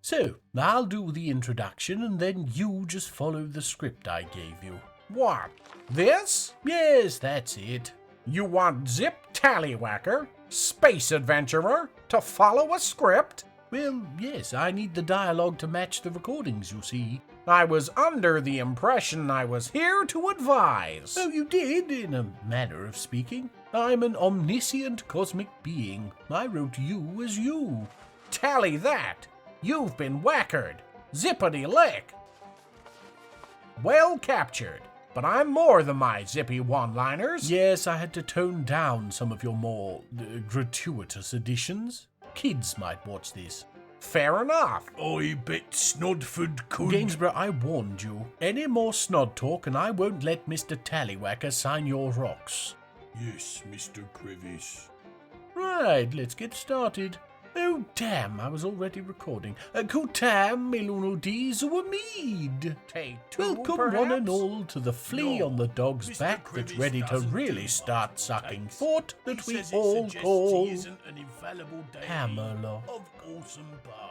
So, I'll do the introduction and then you just follow the script I gave you. What? This? Yes, that's it. You want Zip Tallywhacker, Space Adventurer, to follow a script? Well, yes, I need the dialogue to match the recordings, you see. I was under the impression I was here to advise. Oh, you did, in a manner of speaking. I'm an omniscient cosmic being. I wrote you as you. Tally that! You've been whackered. Zippity-lick. Well captured. But I'm more than my zippy one-liners. Yes, I had to tone down some of your more gratuitous additions. Kids might watch this. Fair enough. I bet Snodford could. Gainsborough, I warned you. Any more snod talk and I won't let Mr. Tallywhacker sign your rocks. Yes, Mr. Crevice. Right, let's get started. Oh, damn, I was already recording. Kutam Melunodiz Wamid. Take two, Welcome perhaps? one and all to the flea No, on the dog's Mr. back Crevice that's ready to doesn't really do start multiple sucking takes. thought He that we says it all suggests call he isn't an infallible deity Hammerlock. of awesome power.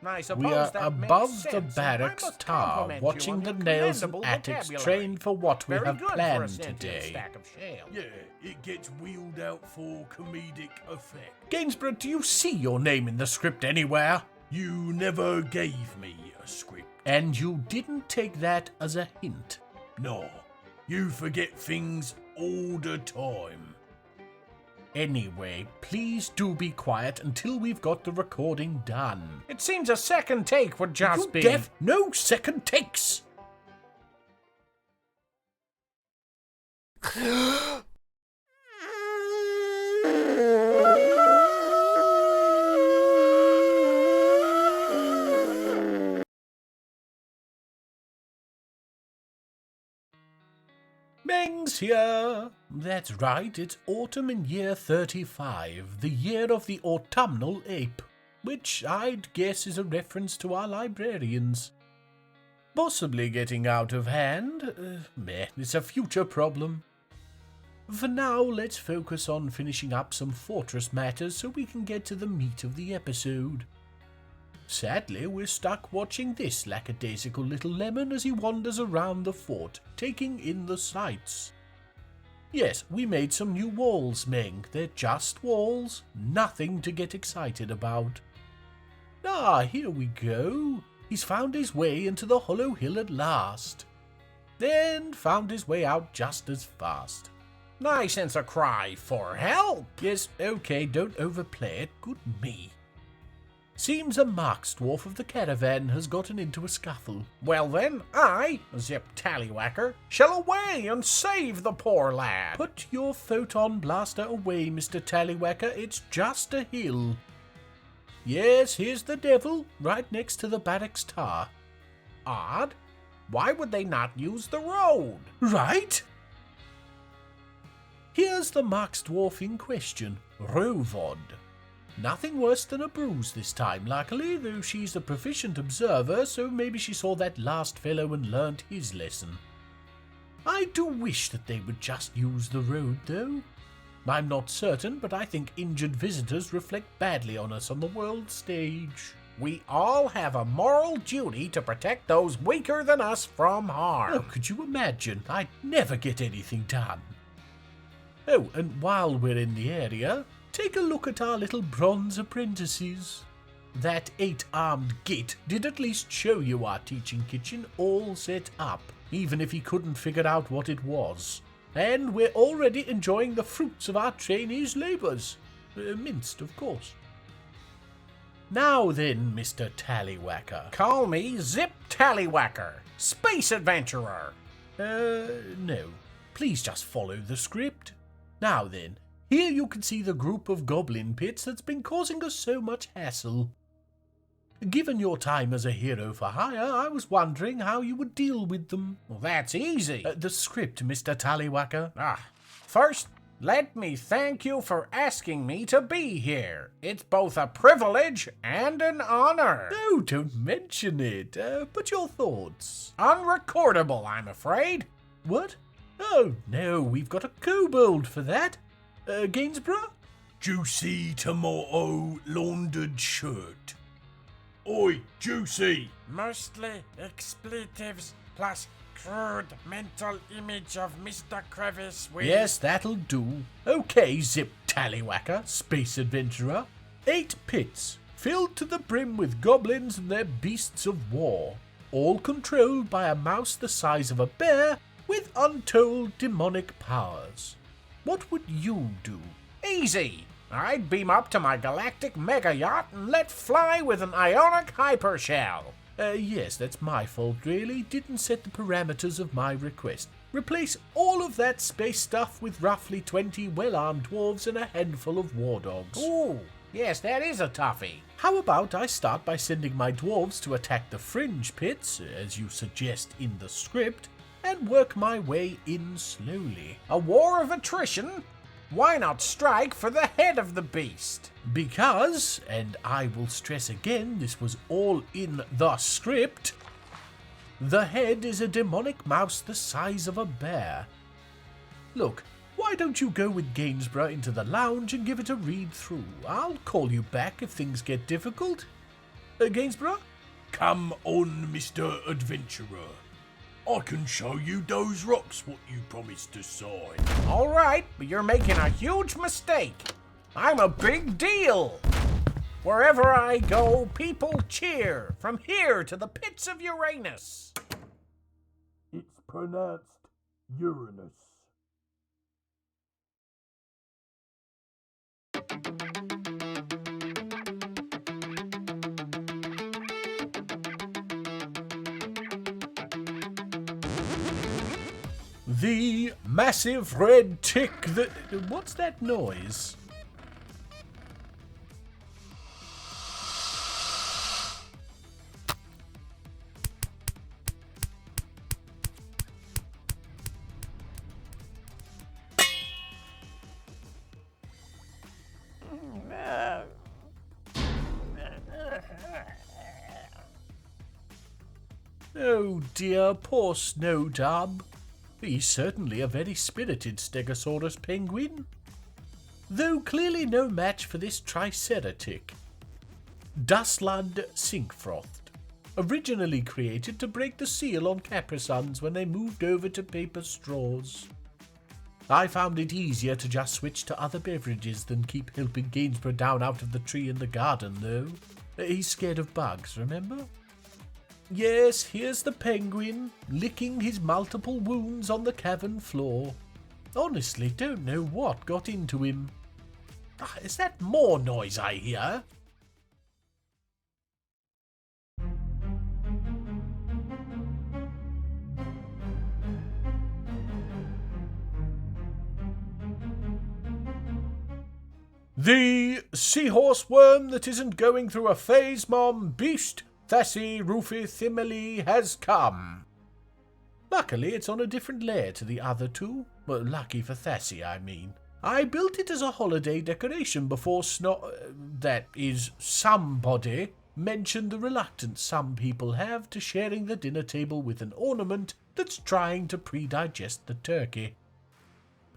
I suppose We are that above makes the sense, and I barracks must tower, compliment you watching on the your nails and commendable attics vocabulary. train for what we Very have good for a planned sentient today. stack of shale. Yeah, it gets wheeled out for comedic effect. Gainsborough, do you see your name in the script anywhere? You never gave me a script. And you didn't take that as a hint. No, you forget things all the time. Anyway, please do be quiet until we've got the recording done. It seems a second take would just You be... deaf? No second takes! Meng's here! That's right, it's autumn in year 35, the year of the autumnal ape, which I'd guess is a reference to our librarians. Possibly getting out of hand. It's a future problem. For now, let's focus on finishing up some fortress matters so we can get to the meat of the episode. Sadly, we're stuck watching this lackadaisical little lemon as he wanders around the fort, taking in the sights. Yes, we made some new walls, Meng. They're just walls, nothing to get excited about. Ah, here we go. He's found his way into the Hollowhill at last. Then found his way out just as fast. Nice and a cry for help. Yes, okay, don't overplay it. Good me. Seems a marksdwarf of the caravan has gotten into a scuffle. Well then, I, Zip Tallywhacker, shall away and save the poor lad. Put your photon blaster away, Mr. Tallywhacker. It's just a hill. Yes, here's the devil, right next to the barracks tower. Odd. Why would they not use the road? Right? Here's the marksdwarf in question, Rovod. Nothing worse than a bruise this time, luckily, though she's a proficient observer, so maybe she saw that last fellow and learnt his lesson. I do wish that they would just use the road, though. I'm not certain, but I think injured visitors reflect badly on us on the world stage. We all have a moral duty to protect those weaker than us from harm. Oh, could you imagine? I'd never get anything done. Oh, and while we're in the area, take a look at our little bronze apprentices. That 8-armed git did at least show you our teaching kitchen all set up, even if he couldn't figure out what it was. And we're already enjoying the fruits of our trainees' labours. Minced, of course. Now then, Mr. Tallywhacker. Call me Zip Tallywhacker, Space Adventurer. No. Please just follow the script. Now then, here you can see the group of goblin pits that's been causing us so much hassle. Given your time as a hero for hire, I was wondering how you would deal with them. Well, that's easy. The script, Mr. Tallywhacker. First, let me thank you for asking me to be here. It's both a privilege and an honor. No, don't mention it. But your thoughts? Unrecordable, I'm afraid. What? Oh, no, we've got a kobold for that. Gainsborough? Juicy tomato laundered shirt. Oi, Juicy! Mostly expletives plus crude mental image of Mr. Crevice with... Yes, that'll do. Okay, Zip Tallywhacker, space adventurer. 8 pits, filled to the brim with goblins and their beasts of war, all controlled by a mouse the size of a bear with untold demonic powers. What would you do? Easy! I'd beam up to my galactic mega yacht and let fly with an ionic hypershell. Yes, that's my fault, really. Didn't set the parameters of my request. Replace all of that space stuff with roughly 20 well-armed dwarves and a handful of war dogs. Ooh, yes, that is a toughie. How about I start by sending my dwarves to attack the fringe pits, as you suggest in the script, and work my way in slowly. A war of attrition? Why not strike for the head of the beast? Because, and I will stress again, this was all in the script, the head is a demonic mouse the size of a bear. Look, why don't you go with Gainsborough into the lounge and give it a read through? I'll call you back if things get difficult. Gainsborough? Come on, Mr. Adventurer. I can show you those rocks what you promised to sign. All right, but you're making a huge mistake. I'm a big deal. Wherever I go, people cheer, from here to the pits of Uranus. It's pronounced Uranus. The massive red tick that... What's that noise? Oh dear, poor Snowdub. He's certainly a very spirited Stegosaurus penguin, though clearly no match for this Triceratic. Dustlund Sinkfrost, originally created to break the seal on Caprisuns when they moved over to paper straws. I found it easier to just switch to other beverages than keep helping Gainsborough down out of the tree in the garden, though. He's scared of bugs, remember? Yes, here's the penguin, licking his multiple wounds on the cavern floor. Honestly, don't know what got into him. Is that more noise I hear? The seahorse worm that isn't going through a phase, Mom, beast, Thassi, Rufus, Emily has come. Luckily, it's on a different layer to the other two. Well, lucky for Thassi, I mean. I built it as a holiday decoration before that is, somebody mentioned the reluctance some people have to sharing the dinner table with an ornament that's trying to pre-digest the turkey.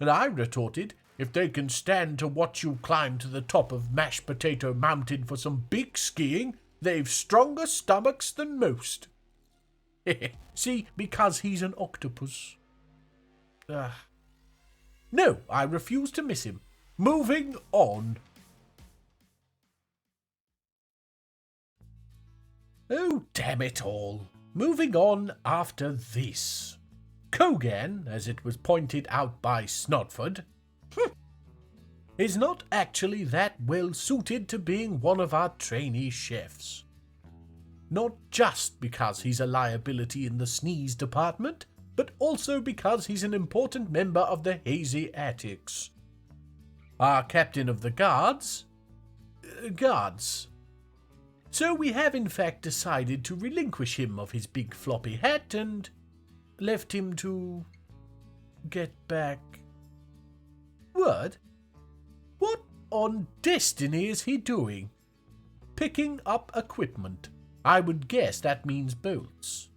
And I retorted, if they can stand to watch you climb to the top of Mashed Potato Mountain for some big skiing, they've stronger stomachs than most. See, because he's an octopus. No, I refuse to miss him. Moving on. Oh, damn it all. Moving on after this. Kogan, as it was pointed out by Snodford, is not actually that well suited to being one of our trainee chefs. Not just because he's a liability in the sneeze department, but also because he's an important member of the Hazy Attics. Our captain of the guards. So we have in fact decided to relinquish him of his big floppy hat and left him to get back. What? What on destiny is he doing? Picking up equipment. I would guess that means bolts.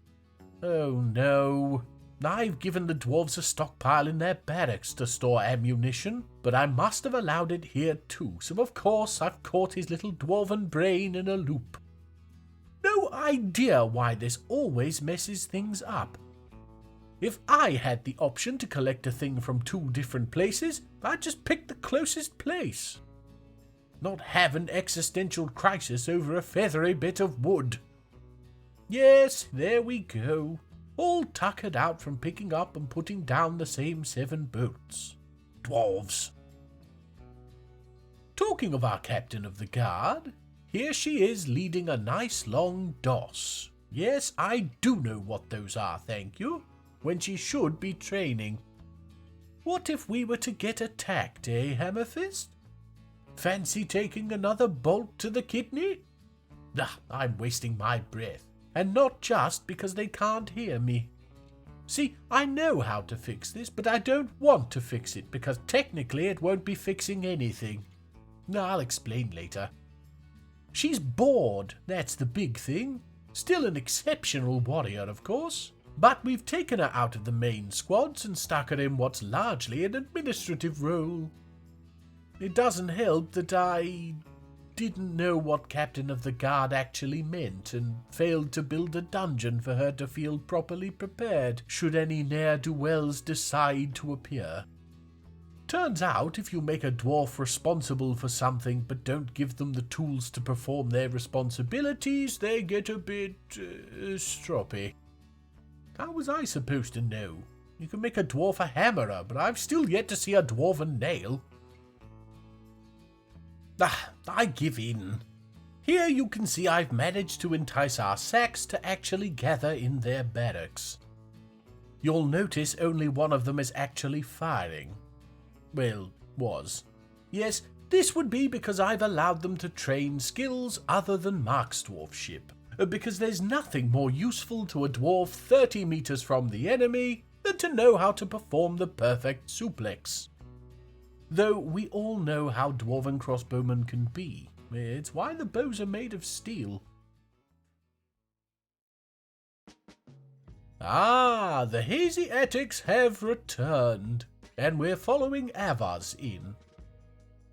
Oh no. I've given the dwarves a stockpile in their barracks to store ammunition, but I must have allowed it here too, so of course I've caught his little dwarven brain in a loop. no idea why this always messes things up. If I had the option to collect a thing from 2 different places, I'd just pick the closest place. Not have an existential crisis over a feathery bit of wood. Yes, there we go. All tuckered out from picking up and putting down the same 7 boats. Dwarves. Talking of our captain of the guard, here she is leading a nice long doss. Yes, I do know what those are, thank you. When she should be training. What if we were to get attacked, eh, Hammerfist? Fancy taking another bolt to the kidney? I'm wasting my breath, and not just because they can't hear me. See, I know how to fix this, but I don't want to fix it, because technically it won't be fixing anything. I'll explain later. She's bored, that's the big thing. Still an exceptional warrior, of course. But we've taken her out of the main squads and stuck her in what's largely an administrative role. It doesn't help that I didn't know what Captain of the Guard actually meant and failed to build a dungeon for her to feel properly prepared should any ne'er-do-wells decide to appear. Turns out if you make a dwarf responsible for something but don't give them the tools to perform their responsibilities, they get a bit stroppy. How was I supposed to know? You can make a dwarf a hammerer, but I've still yet to see a dwarven nail. I give in. Here you can see I've managed to entice our sacks to actually gather in their barracks. You'll notice only one of them is actually firing. Well, was. Yes, this would be because I've allowed them to train skills other than marksdwarfship. Because there's nothing more useful to a dwarf 30 meters from the enemy than to know how to perform the perfect suplex. Though we all know how dwarven crossbowmen can be. It's why the bows are made of steel. The hazy attics have returned, and we're following Avars in.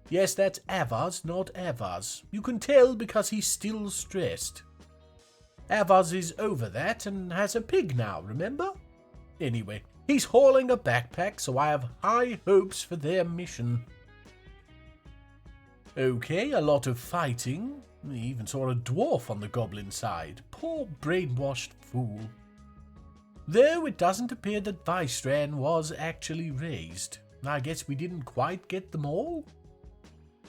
Yes, that's Avars, not Avars. You can tell because he's still stressed. Avars is over that and has a pig now, remember? Anyway, he's hauling a backpack, so I have high hopes for their mission. Okay, a lot of fighting. We even saw a dwarf on the goblin side. Poor brainwashed fool. Though it doesn't appear that Viceran was actually raised. I guess we didn't quite get them all.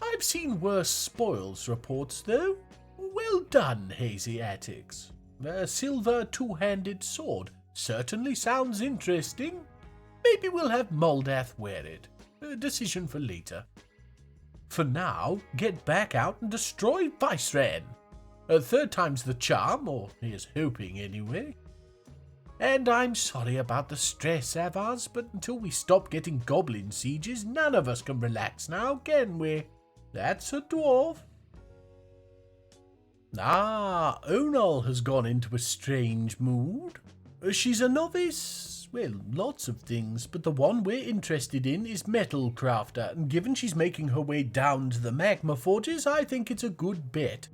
I've seen worse spoils reports, though. Well done, Hazy Attics. A silver two-handed sword certainly sounds interesting. Maybe we'll have Moldath wear it. A decision for later. For now, get back out and destroy Viceran. A 3rd time's the charm, or here's hoping anyway. And I'm sorry about the stress, Avars, but until we stop getting goblin sieges, none of us can relax now, can we? That's a dwarf. Onal has gone into a strange mood. She's a novice. Well, lots of things, but the one we're interested in is Metal Crafter, and given she's making her way down to the magma forges, I think it's a good bet.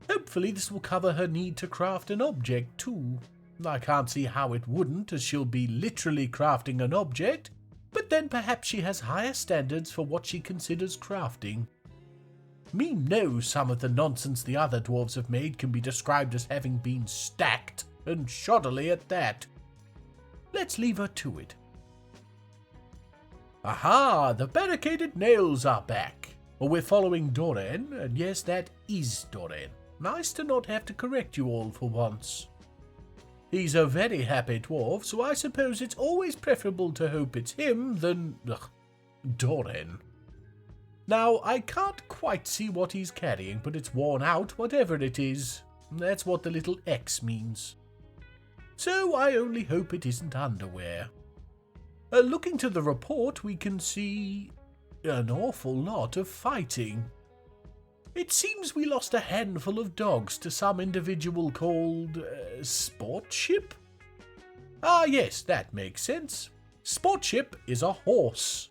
Hopefully this will cover her need to craft an object too. I can't see how it wouldn't, as she'll be literally crafting an object, but then perhaps she has higher standards for what she considers crafting. Me knows some of the nonsense the other dwarves have made can be described as having been stacked, and shoddily at that. Let's leave her to it. Aha! The barricaded nails are back. We're following Doran, and yes, that is Doran. Nice to not have to correct you all for once. He's a very happy dwarf, so I suppose it's always preferable to hope it's him than Doran. Now, I can't quite see what he's carrying, but it's worn out, whatever it is. That's what the little X means. So I only hope it isn't underwear. Looking to the report, we can see an awful lot of fighting. It seems we lost a handful of dogs to some individual called Sportship? Yes, that makes sense. Sportship is a horse.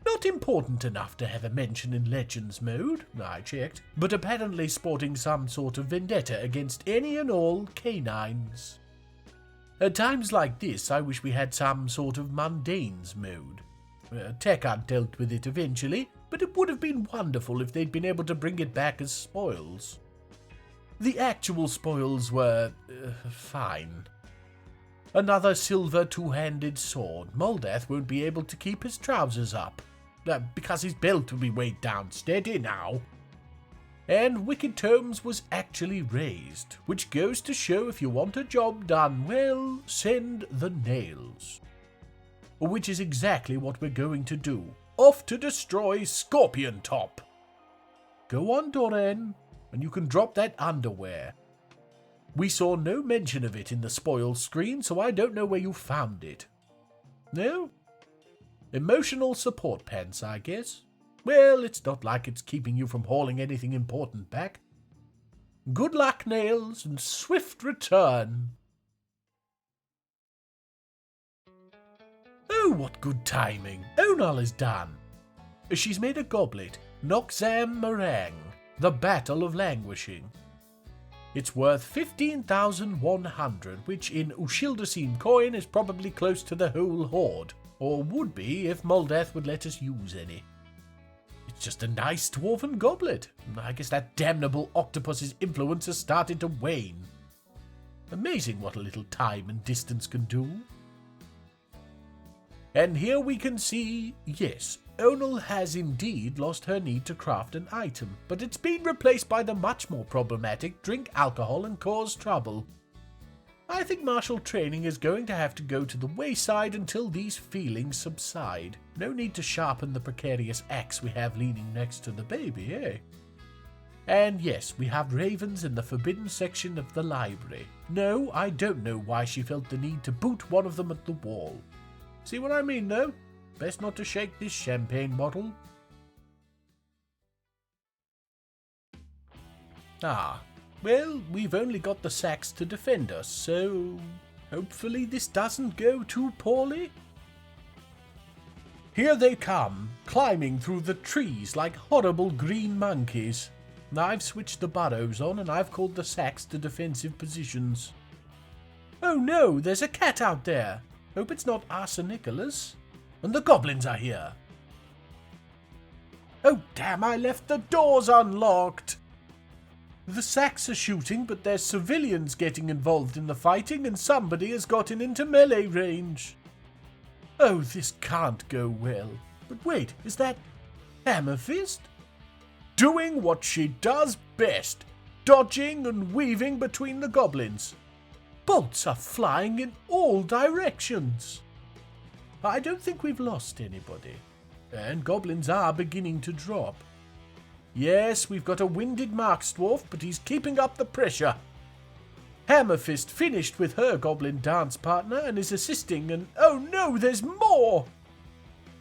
Not important enough to have a mention in Legends mode, I checked, but apparently sporting some sort of vendetta against any and all canines. At times like this, I wish we had some sort of mundanes mode. Tekard dealt with it eventually, but it would have been wonderful if they'd been able to bring it back as spoils. The actual spoils were fine. Another silver two-handed sword. Moldath won't be able to keep his trousers up, because his belt will be weighed down steady now. And Wicked Tomes was actually raised, which goes to show if you want a job done well, send the nails. Which is exactly what we're going to do. Off to destroy Scorpion Top. Go on, Doran, and you can drop that underwear. We saw no mention of it in the spoils screen, so I don't know where you found it. No? Emotional support pants, I guess. Well, it's not like it's keeping you from hauling anything important back. Good luck, Nails, and swift return. Oh, what good timing. Onal is done. She's made a goblet, Noxam Meringue, the Battle of Languishing. It's worth 15,100, which in Ushildasine coin is probably close to the whole hoard, or would be if Moldath would let us use any. It's just a nice dwarven goblet. I guess that damnable octopus's influence has started to wane. Amazing what a little time and distance can do. And here we can see, yes, Onal has indeed lost her need to craft an item, but it's been replaced by the much more problematic drink alcohol and cause trouble. I think martial training is going to have to go to the wayside until these feelings subside. No need to sharpen the precarious axe we have leaning next to the baby, eh? And yes, we have ravens in the forbidden section of the library. No, I don't know why she felt the need to boot one of them at the wall. See what I mean, though? Best not to shake this champagne bottle. Ah, well, we've only got the sacks to defend us, so hopefully this doesn't go too poorly. Here they come, climbing through the trees like horrible green monkeys. I've switched the burrows on and I've called the sacks to defensive positions. Oh no, there's a cat out there. Hope it's not Arsenicolas. And the goblins are here. Oh damn, I left the doors unlocked. The sacks are shooting, but there's civilians getting involved in the fighting and somebody has gotten into melee range. Oh, this can't go well. But wait, is that Hammerfist? Doing what she does best, dodging and weaving between the goblins. Bolts are flying in all directions. I don't think we've lost anybody. And goblins are beginning to drop. Yes, we've got a winded marksdwarf, but he's keeping up the pressure. Hammerfist finished with her goblin dance partner and is assisting, and oh no, there's more!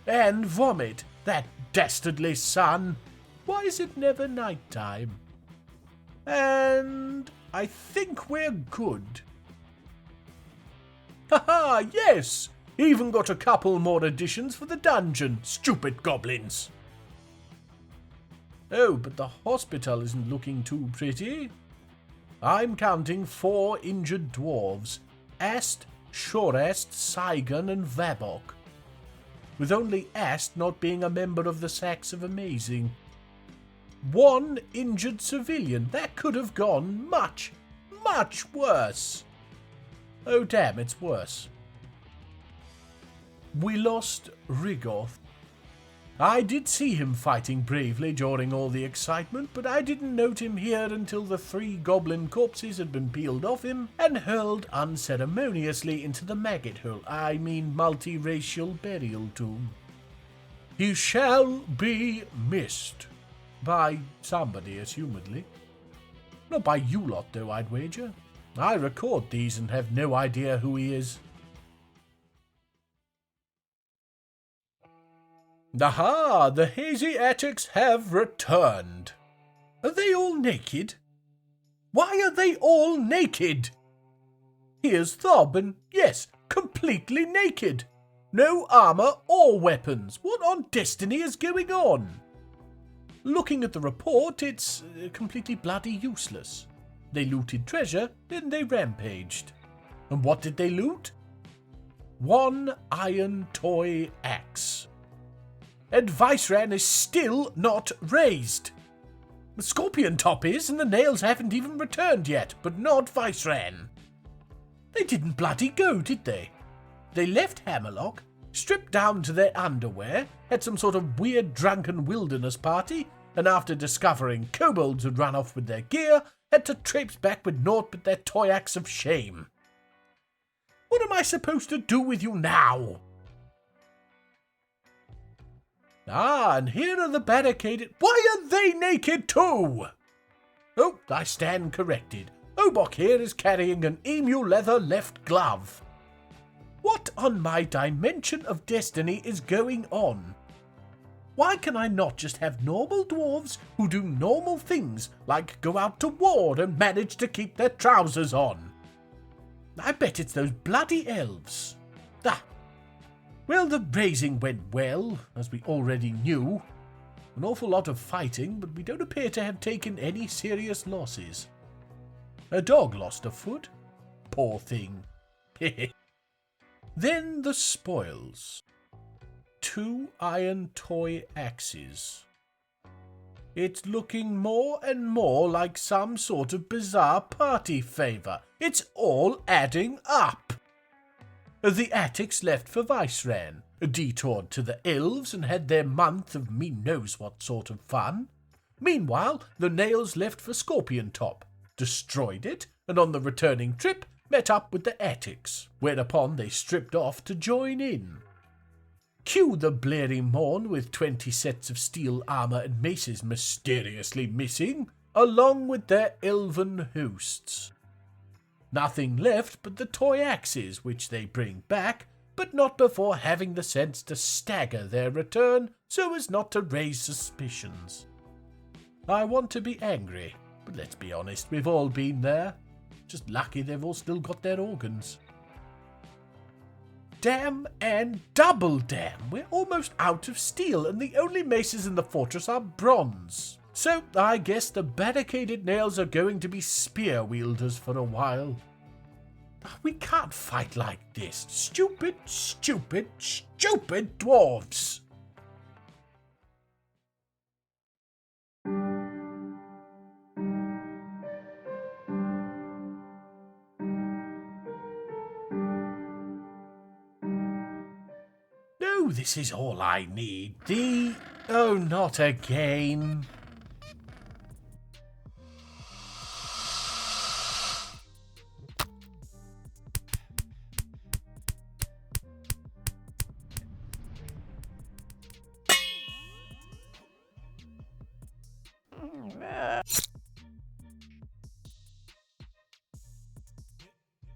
And Vomit, that dastardly son. Why is it never night time? And I think we're good. Haha, yes! Even got a couple more additions for the dungeon, stupid goblins. Oh, but the hospital isn't looking too pretty. I'm counting 4 injured dwarves, Ast, Shorest, Saigon and Vabok. With only Ast not being a member of the Sacks of Amazing. 1 injured civilian, that could have gone much, much worse. Oh damn, it's worse. We lost Rigoth. I did see him fighting bravely during all the excitement, but I didn't note him here until the 3 goblin corpses had been peeled off him and hurled unceremoniously into the multiracial burial tomb. He shall be missed. By somebody, assumedly. Not by you lot, though, I'd wager. I record these and have no idea who he is. Aha! The hazy attics have returned. Are they all naked? Why are they all naked? Here's Thob, and yes, completely naked. No armour or weapons. What on destiny is going on? Looking at the report, it's completely bloody useless. They looted treasure, then they rampaged. And what did they loot? One iron toy axe. And Viceran is still not raised. The Scorpion Top is, and the nails haven't even returned yet, but not Viceran. They didn't bloody go, did they? They left Hammerlock, stripped down to their underwear, had some sort of weird drunken wilderness party, and after discovering kobolds had run off with their gear, had to traipse back with naught but their toy axe of shame. What am I supposed to do with you now? Ah, and here are the barricaded... Why are they naked too? Oh, I stand corrected. Obok here is carrying an emu leather left glove. What on my dimension of destiny is going on? Why can I not just have normal dwarves who do normal things, like go out to war and manage to keep their trousers on? I bet it's those bloody elves. Ah. Well, the raising went well, as we already knew. An awful lot of fighting, but we don't appear to have taken any serious losses. A dog lost a foot. Poor thing. Then the spoils. 2 iron toy axes. It's looking more and more like some sort of bizarre party favour. It's all adding up. The attics left for Viceran, detoured to the elves and had their month of me knows what sort of fun. Meanwhile, the nails left for Scorpion Top, destroyed it, and on the returning trip met up with the attics, whereupon they stripped off to join in. Cue the blaring morn with 20 sets of steel armour and maces mysteriously missing, along with their elven hosts. Nothing left but the toy axes, which they bring back, but not before having the sense to stagger their return so as not to raise suspicions. I want to be angry, but let's be honest, we've all been there. Just lucky they've all still got their organs. Damn and double damn, we're almost out of steel and the only maces in the fortress are bronze. So I guess the barricaded nails are going to be spear wielders for a while. We can't fight like this. Stupid, stupid, stupid dwarves. No, this is all I need. Oh, not again.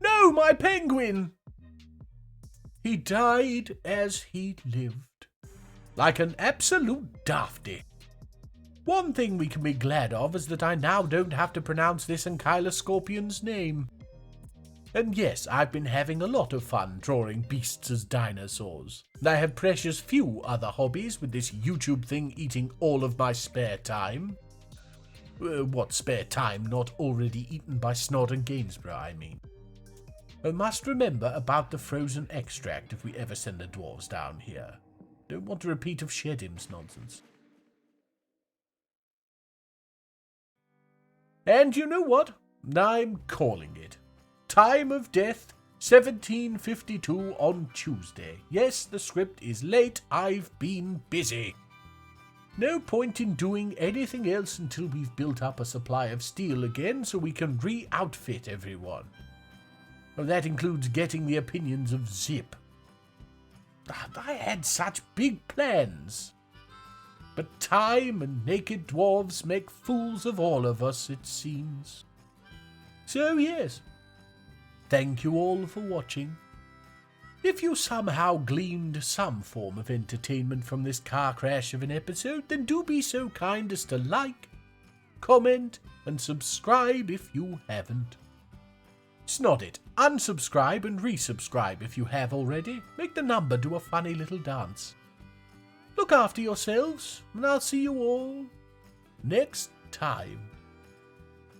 No, my penguin! He died as he lived, like an absolute dafty. One thing we can be glad of is that I now don't have to pronounce this Ankyla Scorpion's name. And yes, I've been having a lot of fun drawing beasts as dinosaurs. I have precious few other hobbies, with this YouTube thing eating all of my spare time. What spare time not already eaten by Snod and Gainsborough, I mean. I must remember about the frozen extract if we ever send the dwarves down here. Don't want a repeat of Shedim's nonsense. And you know what? I'm calling it. Time of death, 1752 on Tuesday. Yes, the script is late. I've been busy. No point in doing anything else until we've built up a supply of steel again so we can re-outfit everyone. That includes getting the opinions of Zip. I had such big plans. But time and naked dwarves make fools of all of us, it seems. So yes, thank you all for watching. If you somehow gleaned some form of entertainment from this car crash of an episode, then do be so kind as to like, comment, and subscribe if you haven't. Snod it. Unsubscribe and resubscribe if you have already. Make the number do a funny little dance. Look after yourselves, and I'll see you all next time.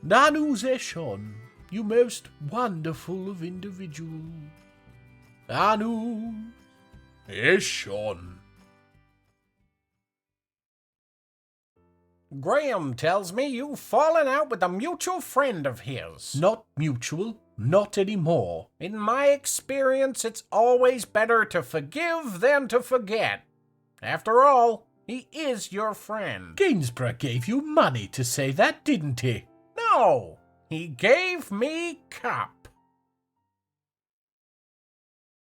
Nanu Zeshon, you most wonderful of individuals. Anu Eshon. Graham tells me you've fallen out with a mutual friend of his. Not mutual, not anymore. In my experience, it's always better to forgive than to forget. After all, he is your friend. Gainsborough gave you money to say that, didn't he? No, he gave me cup.